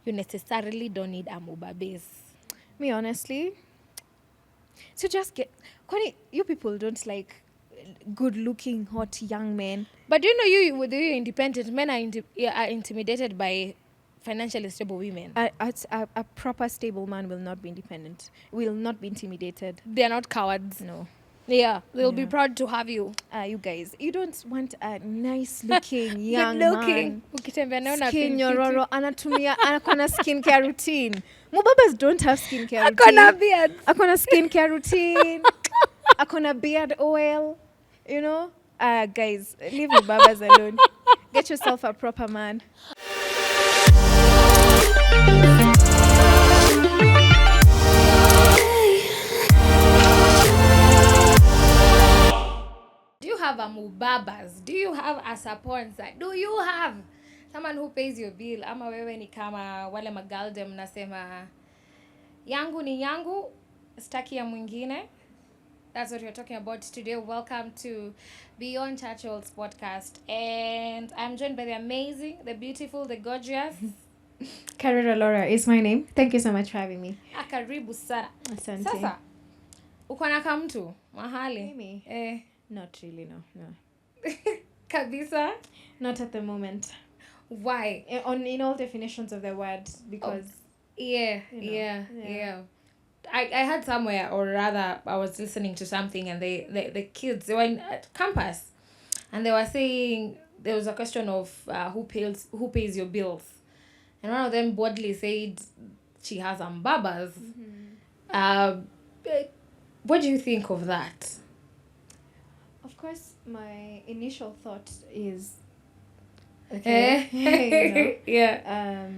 you necessarily don't need a Mubabes? Me, honestly, so just get... Kwani, you people don't like good-looking, hot young men. But you know, you with you independent men are intimidated by financially stable women. A proper stable man will not be independent. Will not be intimidated. They are not cowards. No. Yeah, they'll be Yeah. proud to have you. You guys, you don't want a nice-looking young Good looking. man. Ukitembea nayo na Skin feel nyororo, fiti. anatumia, akona skincare routine. Mubabas don't have skincare Akona routine. beard. Akona skincare routine. Akona beard oil. You know? Guys, leave Mubabas alone. Get yourself a proper man. Do you have a Mubabas? Do you have a sponsor? Do you have someone who pays your bill? Ama wewe ni kama wale magalde mnasema yangu ni yangu, staki ya mwingine. That's what we're talking about today. Welcome to Beyond Church's podcast. And I'm joined by the amazing, the beautiful, the gorgeous. Carrera Laura is my name. Thank you so much for having me. Karibu sana. Asante. Sasa, uko na kamtu mahali? Mimi? Not really, no. Kabisa? Not at the moment. Why? In all definitions of the word, because... Yeah. I heard somewhere, or rather I was listening to something, and the kids, they were at campus, and they were saying there was a question of who pays your bills, and one of them boldly said she has Mbabas. What do you think of that? Of course, my initial thought is... Okay. Yeah.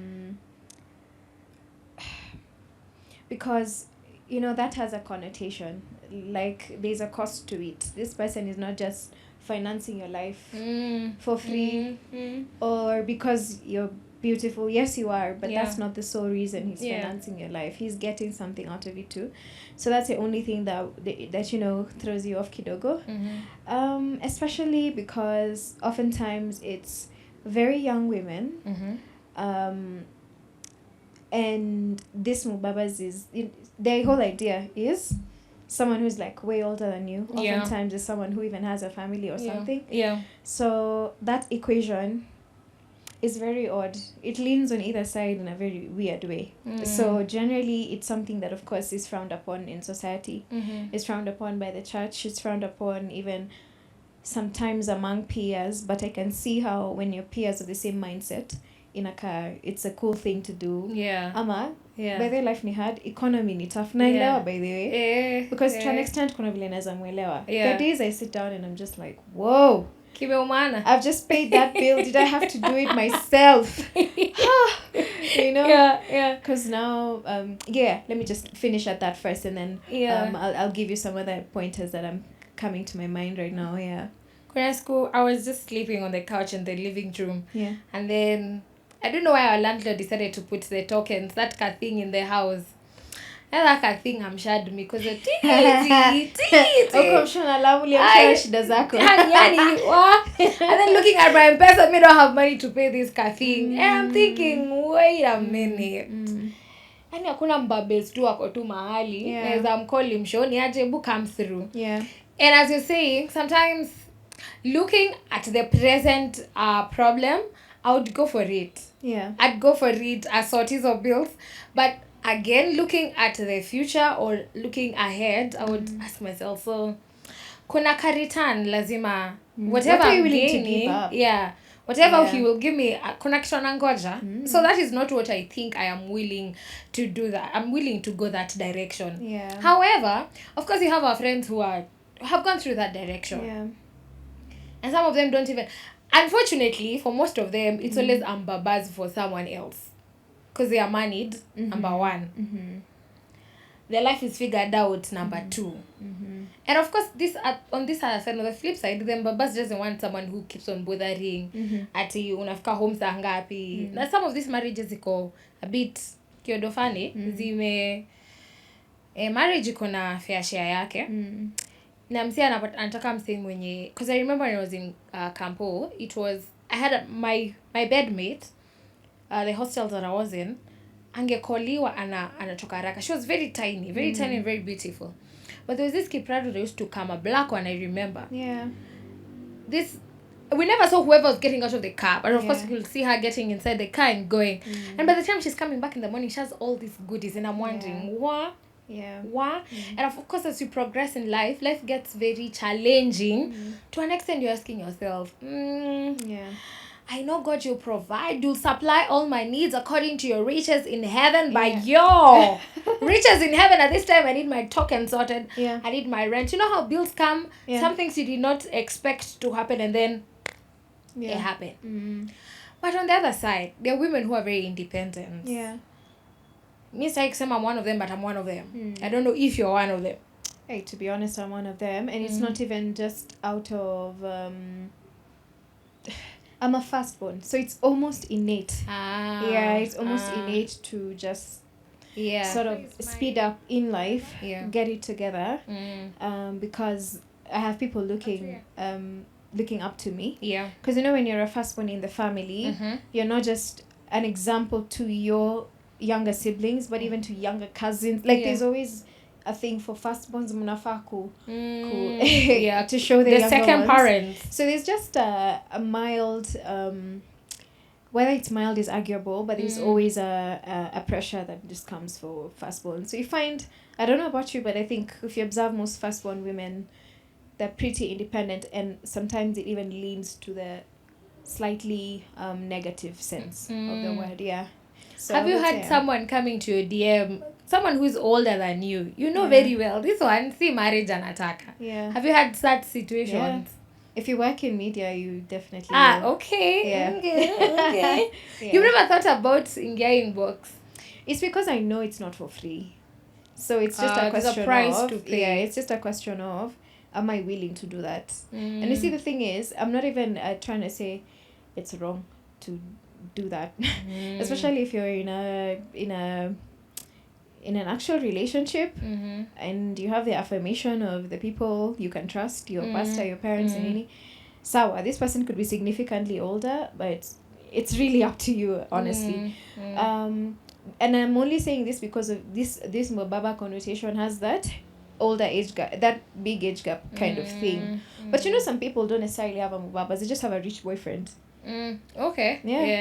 Because, that has a connotation. Like, there's a cost to it. This person is not just financing your life for free or because you're beautiful. Yes, you are, but that's not the sole reason he's financing your life. He's getting something out of it too. So that's the only thing that throws you off kidogo. Especially because oftentimes it's very young women. And this Mubabas is... their whole idea is someone who's like way older than you. Oftentimes is someone who even has a family or something. Yeah. So that equation is very odd. It leans on either side in a very weird way. So generally it's something that of course is frowned upon in society. It's frowned upon by the church. It's frowned upon even sometimes among peers. But I can see how when your peers are the same mindset in a car, it's a cool thing to do. Ama by the way, life ni hard, economy ni tough. Naelewa by the way. Because to an extent kuna vile naweza mwelewa. The days I sit down and I'm just like, whoa, Kimeumana. I've just paid that bill. Did I have to do it myself? Because now let me just finish at that first, and then I'll give you some other pointers that I'm coming to my mind right now. Kuna siku, I was just sleeping on the couch in the living room. And then I don't know why our landlord decided to put the tokens, that kind of thing in the house. And that kind of thing hamshad me because the shida zako. And then looking at my M-Pesa, me don't have money to pay this kind of thing. And I'm thinking, wait a minute. Yani hakuna mbabes tu wako tu mahali. Naweza mcall mshoni aje bu come through. And as you're saying, sometimes looking at the present problem, I would go for it. I'd go for it as sorties of bills. But again, looking at the future or looking ahead, I would ask myself, so kuna ka return lazima whatever what are you I'm willing gaining, to give up? whatever he will give me, kuna kitu nangoja. So that is not what I think I am willing to do. That I'm willing to go that direction. However, of course you have our friends who have gone through that direction. And some of them don't even... Unfortunately, for most of them, it's always Mbabas for someone else. Because they are married, number one. Their life is figured out, number two. And of course, on this other side, on the flip side, the Mbabas doesn't want someone who keeps on bothering. Ati unafika home saa ngapi. Now, some of these marriages iko a bit kiodofani. Marriage iko na fair share yake. Na msi anataka msi mwenye, because I remember when I was in Campo, I had my bedmate, the hostel that I was in, angekoliwa anatoka haraka. She was very tiny and very beautiful. But there was this kiprado that used to come, a black one, I remember. Yeah. We never saw whoever was getting out of the car, but of course you'll see her getting inside the car and going. And by the time she's coming back in the morning, she has all these goodies, and I'm wondering, what? And of course, as you progress in life gets very challenging. To an extent, you're asking yourself, I know God, you'll provide, you'll supply all my needs according to your riches in heaven. By your riches in heaven, at this time I need my token sorted. I need my rent. You know how bills come? Some things you did not expect to happen, and then it happened. But on the other side, there are women who are very independent. Me saying I'm one of them, but I'm one of them. I don't know if you're one of them. Hey, to be honest, I'm one of them, and it's not even just out of I'm a firstborn, so it's almost innate. It's almost innate to just sort of speed up in life, get it together, because I have people looking up to me. Because when you're a firstborn in the family, you're not just an example to your younger siblings, but even to younger cousins. Like there's always a thing for firstborns, munafaa to show the second ones. Parents. So there's just a mild, whether it's mild is arguable, but there's always a pressure that just comes for firstborn. So you find, I don't know about you, but I think if you observe most firstborn women, they're pretty independent, and sometimes it even leans to the slightly negative sense of the word. So have you had someone coming to your DM, someone who's older than you very well, this one, see marriage anataka? Have you had such situations? If you work in media, you definitely okay. You've never thought about ingia inbox? It's because I know it's not for free, so it's just a question of to pay. It's just a question of, am I willing to do that? And you see, the thing is, I'm not even trying to say it's wrong to do that, especially if you're in an actual relationship, and you have the affirmation of the people you can trust, your pastor, your parents, and any. Sawa, this person could be significantly older, but it's really up to you, honestly. And I'm only saying this because of this Mubaba connotation has that older age gap, that big age gap kind of thing. But some people don't necessarily have a Mubaba, they just have a rich boyfriend. They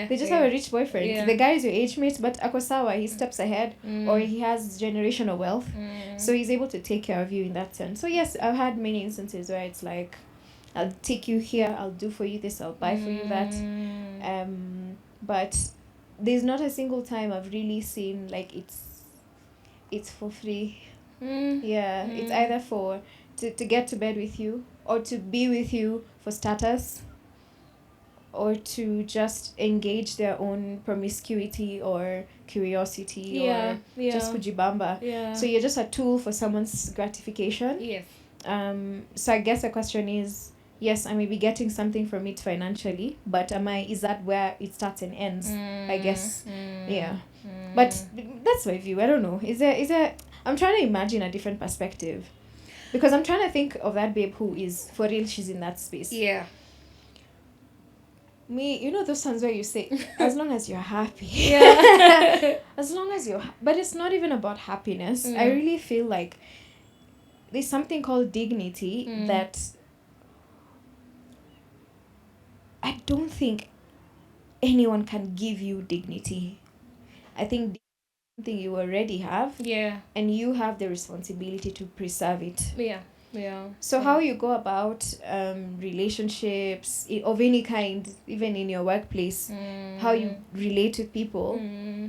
just have a rich boyfriend. The guy is your age mate, but akosawa, he steps ahead, or he has generational wealth, so he's able to take care of you in that sense. So yes, I've had many instances where it's like, I'll take you here, I'll do for you this, I'll buy for you that, but there's not a single time I've really seen like it's for free. It's either for to get to bed with you, or to be with you for status, or to just engage their own promiscuity or curiosity, or just kujibamba. So you're just a tool for someone's gratification. So I guess the question is, yes, I may be getting something from it financially, but is that where it starts and ends? I guess. But that's my view. I don't know. Is there I'm trying to imagine a different perspective, because I'm trying to think of that babe who is for real, she's in that space. Me, those times where you say, as long as you're happy. As long as but it's not even about happiness. I really feel like there's something called dignity that I don't think anyone can give you dignity. I think something you already have, and you have the responsibility to preserve it. So how you go about relationships of any kind, even in your workplace, how you relate with people,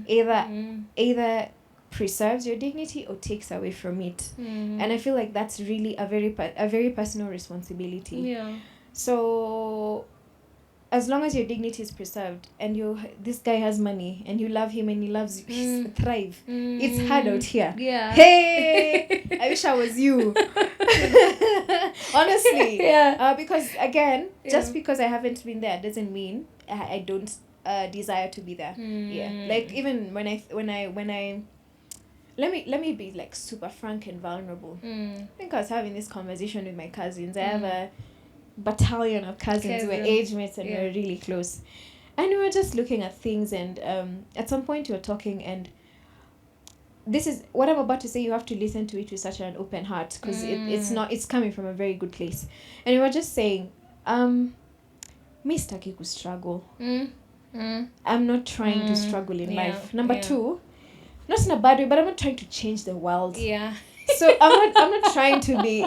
either preserves your dignity or takes away from it. And I feel like that's really a very personal responsibility. So as long as your dignity is preserved, and this guy has money, and you love him, and he loves you, thrive. It's hard out here. Hey, I wish I was you. Honestly. Because again, just because I haven't been there doesn't mean I don't desire to be there. Like even when I let me be like super frank and vulnerable. I think I was having this conversation with my cousins. I have a battalion of cousins. We're age mates, and we're really close, and we were just looking at things, and at some point we were talking, and this is what I'm about to say. You have to listen to it with such an open heart, because it's coming from a very good place. And we were just saying, me staki ku struggle. I'm not trying to struggle in life. Number two, not in a bad way, but I'm not trying to change the world. Yeah. So I'm not trying to be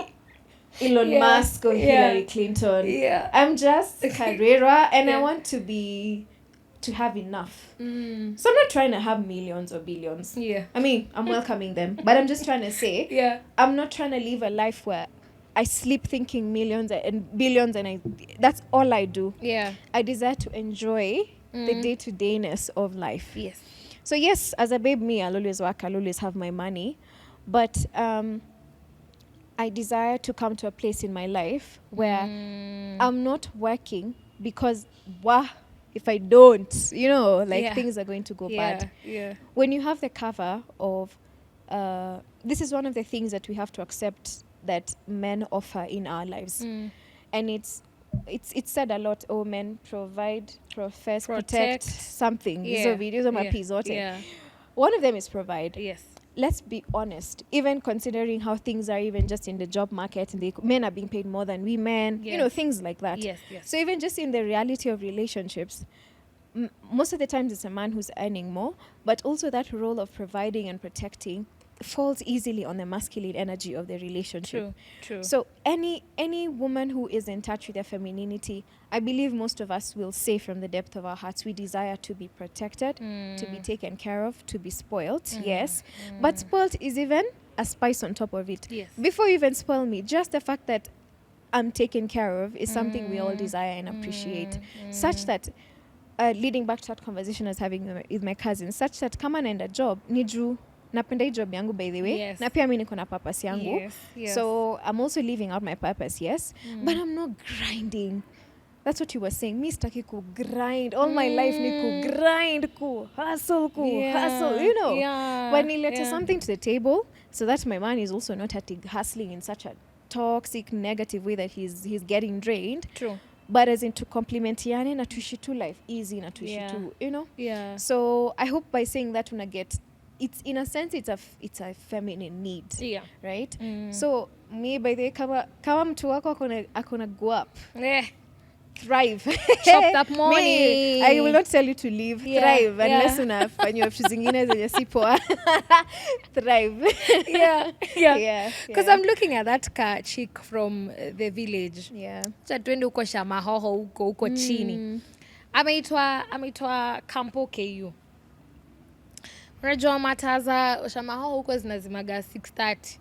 Elon Musk or Hillary Clinton. Yeah. I'm just Carrera, and I want to have enough. So I'm not trying to have millions or billions. Yeah. I mean, I'm welcoming them, but I'm just trying to say, I'm not trying to live a life where I sleep thinking millions and billions, and that's all I do. Yeah. I desire to enjoy the day-to-dayness of life. Yes. So yes, as a babe, me, I'll always work, I'll always have my money, but I desire to come to a place in my life where I'm not working because if I don't, things are going to go bad. Yeah. When you have the cover of, this is one of the things that we have to accept that men offer in our lives. And it's said a lot, men provide, profess, protect something. Hizo videos ama pizote. One of them is provide. Yes. Let's be honest, even considering how things are even just in the job market, and men are being paid more than women, things like that. Yes. So even just in the reality of relationships, most of the times it's a man who's earning more, but also that role of providing and protecting falls easily on the masculine energy of the relationship. True. So any woman who is in touch with their femininity, I believe most of us will say from the depth of our hearts, we desire to be protected, to be taken care of, to be spoilt. Yes. But spoilt is even a spice on top of it. Yes. Before you even spoil me, just the fact that I'm taken care of is something we all desire and appreciate. Such that, leading back to that conversation I was having with my cousins, such that kama naenda job, niju napenda job yangu, by the way. Yes. Na pia mimi niko na purpose yangu. Yes. So I'm also living out my purpose, yes. But I'm not grinding. That's what you were saying. Me staki ku grind. All my life ni ku grind, ku hustle. When he lets something to the table, so that my man is also not hustling in such a toxic, negative way that he's getting drained. True. But as in to complementiane na tuishi tu life easy na tuishi tu, Yeah. So I hope by saying that una get, it's in a sense it's a feminine need. Yeah. Right? So me, by the way, kama mtu wako akona go up. Thrive. Chop that money. Me, I will not tell you to leave. Thrive. Unless unafanya vitu zingine zenye si poa. Thrive. Yeah. Because I'm looking at that chick from the village. Yeah. Twende huko Shamahoho huko chini. Ameitwa Campo KU. Unajua mataa za Shamahoho huko zinazimaga 6:30.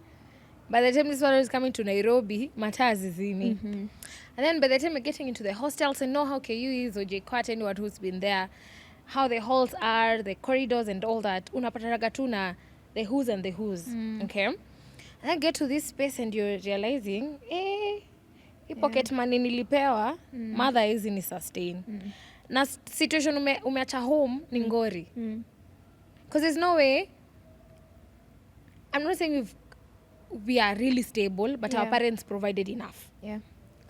By the time this one is coming to Nairobi, mataa zizimi. And then by the time you're getting into the hostels and know how KU is, or JKUAT, anyone who's been there, how the halls are, the corridors and all that, unapataraga tu na the who's and the who's. Okay? And then get to this space and you're realizing, pocket money nilipewa, mother hizi ni sustain. Na situation umeacha home ni ngori. Because there's no way, I'm not saying we are really stable, but our parents provided enough. Yeah.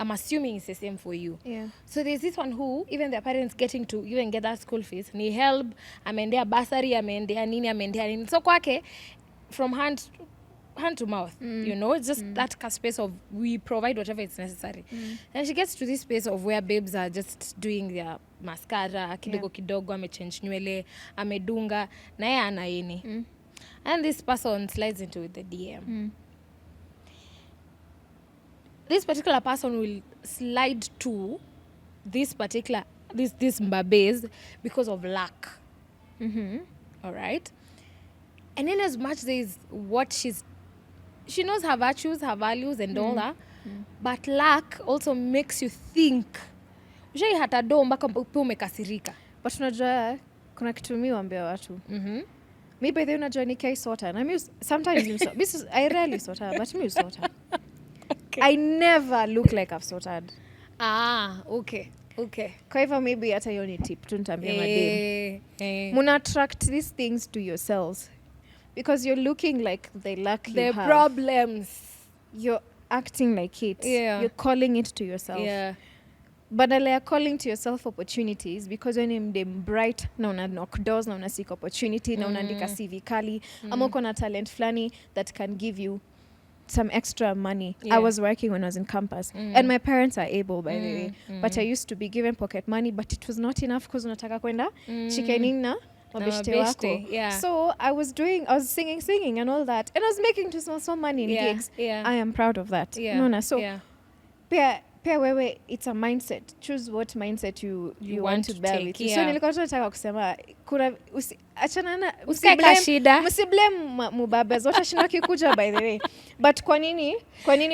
I'm assuming it's the same for you. Yeah. So there's this one who, even their parents getting to even get that school fees, ni help, amendea bursary, amendea nini. So kwake, from hand to mouth, it's just that space of we provide whatever is necessary. And she gets to this space of where babes are just doing their mascara, kidogo, amechange nywele, amedunga, na yeye anaini. And this person slides into the DM. This particular person will slide to this Mbabes because of luck. All right? And in as much there is what she knows her virtues, her values and all that, but luck also makes you think. Ushai hata do mpaka umekasirika. But unajua kuna kitu mimi waambia watu. Me by the way unajua nikiaisota. Na mimi sometimes I rarely sota, but mimi usota. Okay. I never look like I've sorted. Okay. Kwa hivyo maybe hata hiyo ni tip tu nitambia madem. Muna attract these things to yourselves because you're looking like the luck you have. The problems. You're acting like it. Yeah. You're calling it to yourself. Yeah. badala ya calling to yourself opportunities, because when you're bright na una knock doors na una seek opportunity na unaandika CV kali ama uko na talent flani that can give you some extra money. I was working when I was in campus and my parents are able, by the way, but I used to be given pocket money, but it was not enough because unataka kwenda chickening na mabeshte wako. So I was singing and all that, and I was making just small money in gigs. I am proud of that. So pia wewe, it's a mindset. Choose what mindset you want to bear with you. So nilikuwa nataka kusema kuna achana na msiblame Mubaba zote shina kikuja, by the way, but kwa nini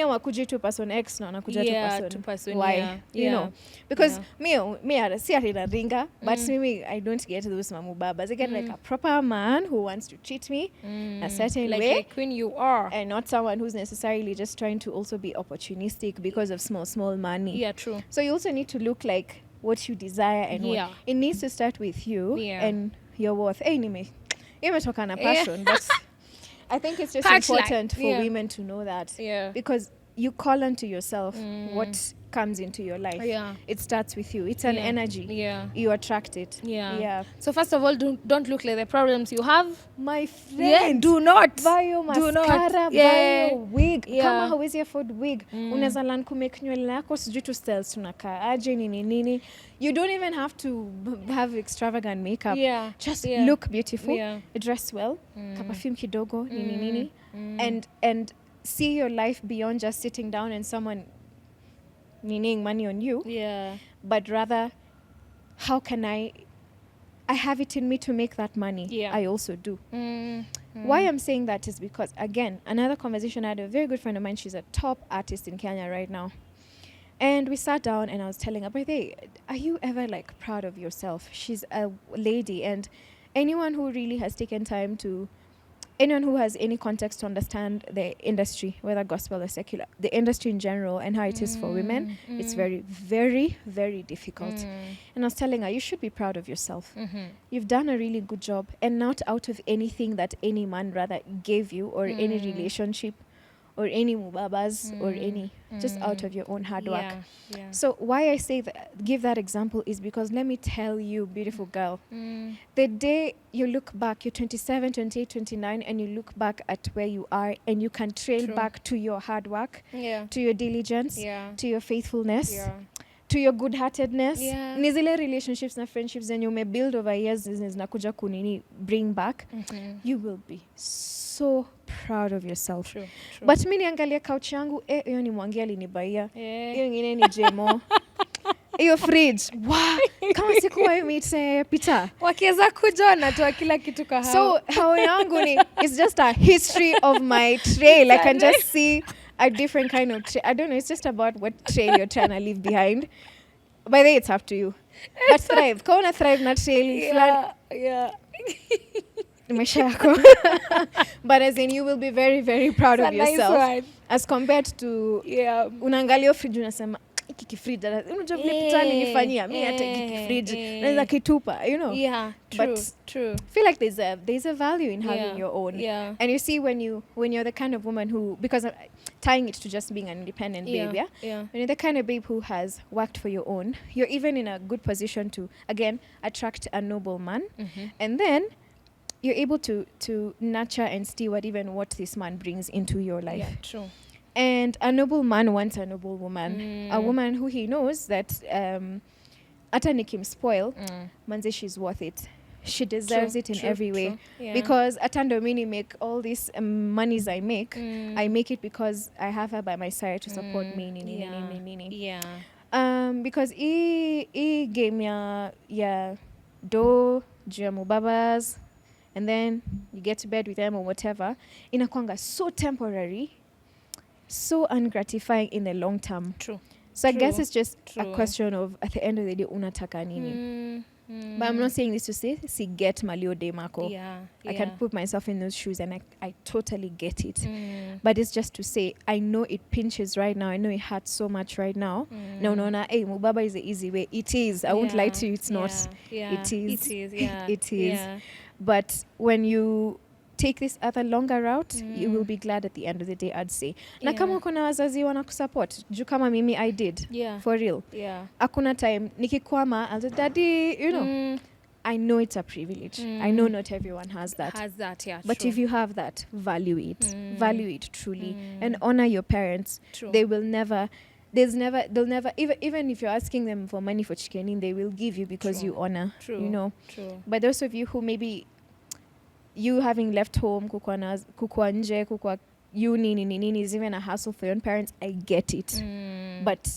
hawakuji tu person X na wanakuja tu person Y, you know, because me si ati ringa, but me I don't get those Mubabas. I get like a proper man who wants to treat me a certain way, like queen you are, and not someone who's necessarily just trying to also be opportunistic because of small money. True. So you also need to look like what you desire, and what it needs to start with you and your worth. Imetoka na passion, but I think it's just important for women to know that, because you call onto yourself what comes into your life. It starts with you. It's an energy. You attract it. So first of all, don't look like the problems you have, my friend. Do not buy your mascara, buy your wig. Kama hawezi afford wig, unaweza learn kumake nywele yako sijui tu styles tunakaa aje nini. You don't even have to have extravagant makeup. Just look beautiful, dress well, perfume kidogo nini, and see your life beyond just sitting down and someone needing money on you, but rather, how can I have it in me to make that money? I also do. Why I'm saying that is because, again, another conversation, I had a very good friend of mine. She's a top artist in Kenya right now, and we sat down and I was telling her, hey, are you ever like proud of yourself? She's a lady, and anyone who really has taken time to, anyone who has any context to understand the industry, whether gospel or secular, the industry in general and how it is for women, it's very, very, very difficult. And I was telling her, you should be proud of yourself. You've done a really good job, and not out of anything that any man rather gave you, or any relationship, or any Mubabas, or any, just out of your own hard work. So why I say that, give that example, is because let me tell you, beautiful girl, the day you look back, you're 27, 28, 29, and you look back at where you are, and you can trail back to your hard work, to your diligence, to your faithfulness, to your good-heartedness. Ni zile relationships na friendships zenye umebuild over years zinakuja kunini bring back. You will be so proud of yourself. True. But mimi niangalia couch yangu, hiyo ni Mwangi alinibaia. Hiyo nyingine ni Jemo. Hiyo fridge. Kama sikuwa imite pita. Wakiweza kuja na toa kila kitu kwa hao. So hao yangu ni, it's just a history of my trail. I can just see a different kind of trail. I don't know, it's just about what trail you're trying to leave behind. By the way, it's up to you. But thrive. Kauna thrive na trail. But as in, you will be very, very proud of yourself. Nice, as compared to unaangalia fridge unasema hiki fridge unajua vile pitali nifanyia mimi hata hiki fridge naweza kitupa, you know. True. Feel like there's a value in having your own. And you see, when you're the kind of woman who, because tying it to just being an independent babe, when you're the kind of babe who has worked for your own, you're even in a good position to, again, attract a noble man. And then you're able to nurture and steward even what this man brings into your life. True. And a noble man wants a noble woman. A woman who he knows that hata nikimspoil, manze, she's worth it. She deserves it in every way. Because hata ndo mimi make all these monies I make it because I have her by my side to support me. Because I game ya do juu Mubabas, and then you get to bed with them or whatever, inakwanga so temporary, so ungratifying in the long term. So I guess it's just a question of, at the end of the day, unataka nini. But I'm not saying this to say, get malio de mako. I can put myself in those shoes, and I totally get it. But it's just to say, I know it pinches right now. I know it hurts so much right now. No, hey, Mubaba is the easy way. It is. I won't lie to you. It's not. It is. It is. But when you take this other longer route, you will be glad at the end of the day, I'd say. Na kama uko na wazazi wanakusupport, juu kama mimi I did. For real. Akuna time nikikwama, I'll say, Daddy, you know. I know it's a privilege. I know not everyone has that. But true. if you have that, value it. Value it truly. And honor your parents. True. They'll never, even if you're asking them for money for chickening, they will give you because you honor. True. You know. True. But those of you who maybe, you having left home, kukua nje, kukua uni, is even a hassle for your parents, I get it. But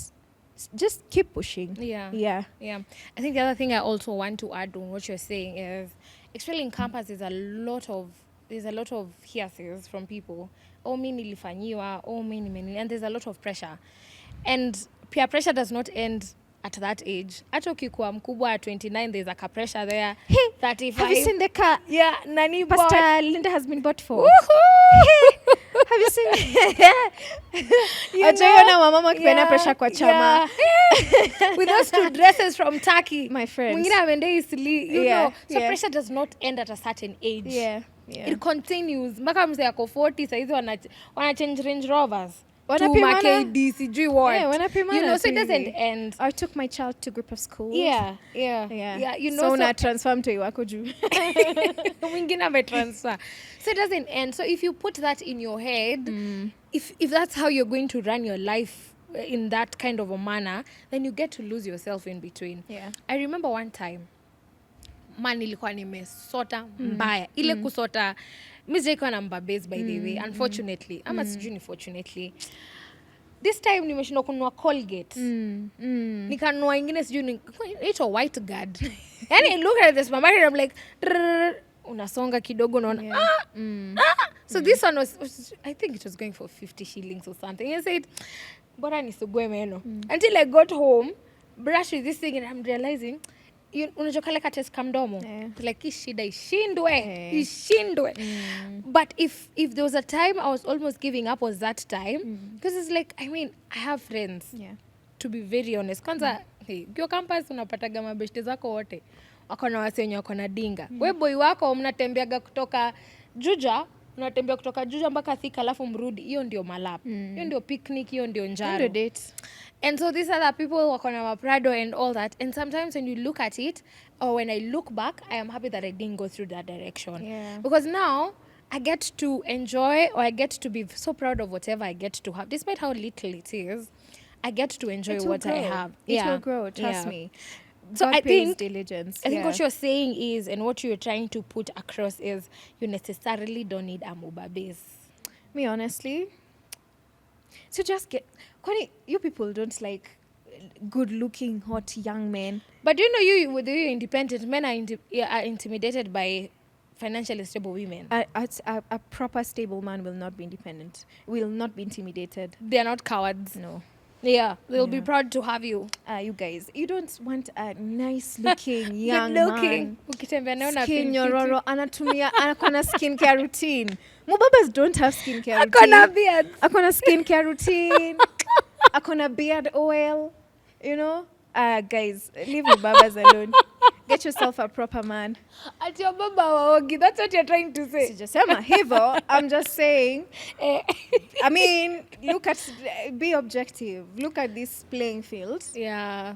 just keep pushing. Yeah. I think the other thing I also want to add on what you're saying is, especially in campus, there's a lot of hearsays from people. Oh, mimi nilifanyiwa, oh, mimi, and there's a lot of pressure. And peer pressure does not end at that age. Hata ukikuwa mkubwa at 29, there's like a pressure there. 35. Have you seen the car? Yeah, Nani Pastor Linda has been bought for. Have you seen? Ajoyona mama kipena pressure kwa chama. With those 2 dresses from Turkey. My friends. Mwingine amende isili, you know. So pressure does not end at a certain age. Yeah. It continues. Mpaka mse yako 40 saizi wana change Range Rovers. Wanapimana. KD, sijui what. Yeah, wanapimana. You know, so it doesn't end. I took my child to group of schools. Yeah. You know, so una transform to iwako juu. Mwingine ametransfer. So it doesn't end. So if you put that in your head, if that's how you're going to run your life in that kind of a manner, then you get to lose yourself in between. I remember one time, nilikuwa nimesota mbaya. Ile kusota, mimi na mbabes by the way, unfortunately. Ama sijui ni fortunately. This time nimeshinda kununua Colgate. Nikanunua ingine sijui it's a white guard. And I look at this mama and I'm like, unasonga kidogo naona. So this one was, I think it was going for 50 shillings or something. I said, bora nisugue meno. Until I got home, brush with this thing and I'm realizing, unajua kale ka test kamdomo, like ishida ishindwe. But if there was a time I was almost giving up, was that time, because it's like, I mean, I have friends, to be very honest. Kwanza ukiwa campus unapataga mabeshte zako wote wako na wasenyo, wako na dinga. We boy wako mnatembeaga kutoka Juja, unatembea kutoka Juja mpaka Thika alafu mrudi. Hiyo ndio malap. Hiyo ndio picnic, hiyo ndio njaro. Date. And so these other people wako na maprado and all that. And sometimes when you look at it, or when I look back, I am happy that I didn't go through that direction. Because now I get to enjoy, or I get to be so proud of whatever I get to have. Despite how little it is, I get to enjoy what I have. It will grow, trust me. So God I think diligence. I think what you're saying is, and what you're trying to put across is, you necessarily don't need a Mubaba. Me honestly, so just get. You people don't like good-looking, hot young men. But you know, you independent men are intimidated by financially stable women. A proper stable man will not be independent. Will not be intimidated. They are not cowards. No. Yeah, they'll be proud to have you. You guys, you don't want a nice-looking young man. Skin nyororo, akona skincare routine. Mubabas don't have skincare routine. Akona beard. Akona skincare routine. Akona beard oil. You know? Guys, leave Mubabas alone. Get yourself a proper man. At your baba waogi, that's what you're trying to say. Sijasema hivyo, I'm just saying. I mean, be objective. Look at this playing field. Yeah.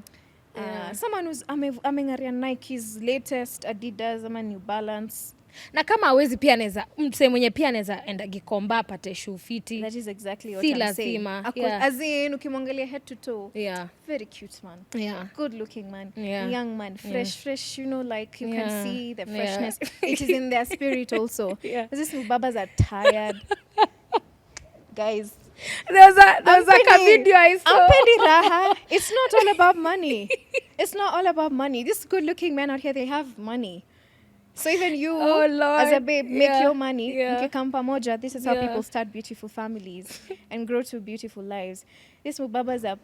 Someone who's amengaria Nike's latest Adidas ama New Balance. Na kama hawezi pia anaweza mse mwenye pia anaweza enda Gikomba apate shoe fiti. That is exactly what I'm saying. As in ukimwangalia head to toe. Yeah. Very cute man. Yeah. Good looking man. Yeah. Young man. Fresh, you know, like you can see the freshness. It is in their spirit also. These Mubabas are tired. Guys. There was a video I saw. Ampendi raha. It's not all about money. It's not all about money. These good looking men out here, they have money. So even you, as a babe, make your money. Mkikam pamoja, this is how people start beautiful families and grow to beautiful lives. These Mubabas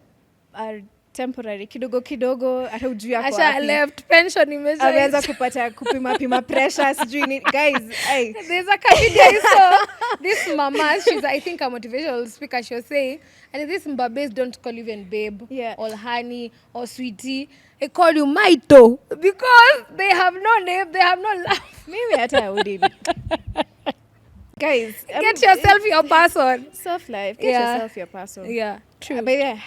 are temporary. Kidogo, hata ujui yako wapi. Asha left, pension imesha. Ameweza kupata kupima pressure, sijui ni. Guys, hey. There's a video I saw. This mama, she's, I think, a motivational speaker, she'll say, and these Mbabes don't call you even babe, or honey, or sweetie. They call you Maito because they have no name, they have no love. Maybe hata I wouldn't. Guys, get yourself your person. Soft life. Get yourself your person. Yeah, true. But yeah,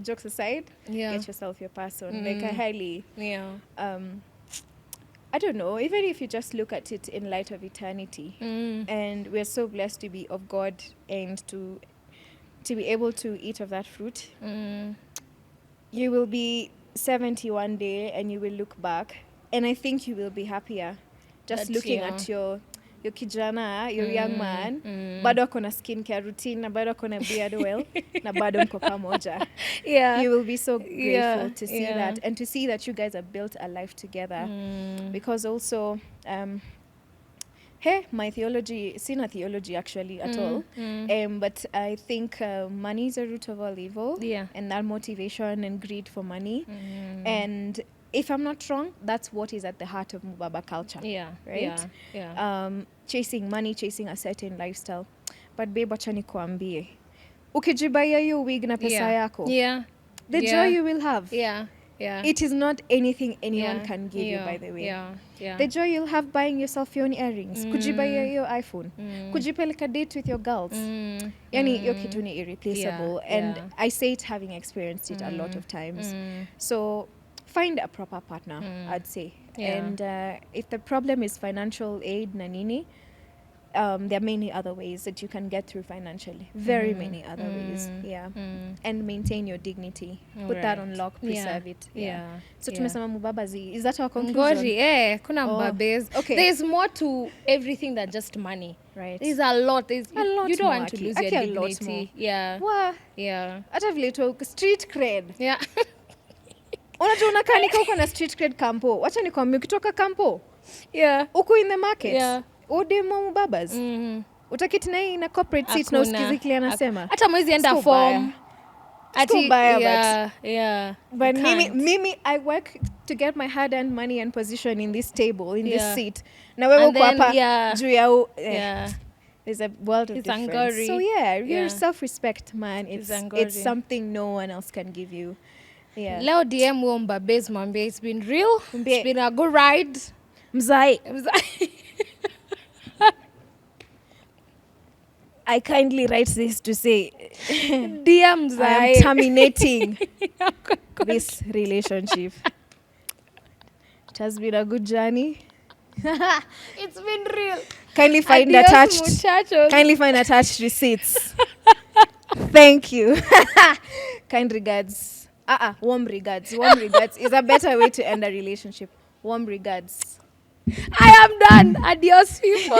jokes aside, get yourself your person. Like I highly, I don't know, even if you just look at it in light of eternity, and we're so blessed to be of God and to be able to eat of that fruit, you will be 70 one day and you will look back, and I think you will be happier just looking at your kijana, your young man, bado ako na skincare routine, na bado ako na beard oil, na bado mko pamoja. You will be so grateful to see that, and to see that you guys have built a life together. Because also, my theology, sina theology actually at all, but I think money is a root of all evil, and that motivation and greed for money, and if I'm not wrong, that's what is at the heart of Mubaba culture. Right? Chasing money, chasing a certain lifestyle. But babe, acha nikuambie, ukijibaya hiyo wig na pesa yako, the joy you will have, it is not anything anyone can give you, by the way. The joy you'll have buying yourself your own earrings, kujibaya hiyo iPhone, kujipeleka date with your girls, yani hiyo kitu ni irreplaceable, and I say it having experienced it a lot of times. So find a proper partner, I'd say. And if the problem is financial aid na nini, there are many other ways that you can get through financially. Very many other ways. And maintain your dignity. Put that on lock, preserve it. So tumesema Mubabazi. Is that our conclusion? Ngori, kuna mbabes. Okay. There's more to everything than just money. Right. There's a lot. You don't more, want to lose your dignity. Hata vile tu street cred. Unajua unakanika uko na street cred kampo. Wacha nikwambie ukitoka kampo. Uko in the market. Udemo Mubabas. Utakiti na hii na corporate seat na usikizi kile anasema. Hata mwezi enda form. But mimi I work to get my hard-earned money and position in this table, in this seat. Na wewe uko hapa juu ya there's a world of difference. Angori. So your self-respect, man. It's something no one else can give you. Leo DM Womba Base Mwambie, it's been real. It's been a good ride. Mzai. I kindly write this to say DM Mzai. I am terminating this relationship. It has been a good journey. It's been real. Kindly find attached receipts. Thank you. Kind regards. Warm regards. Warm regards is a better way to end a relationship. Warm regards. I am done. Adios, people.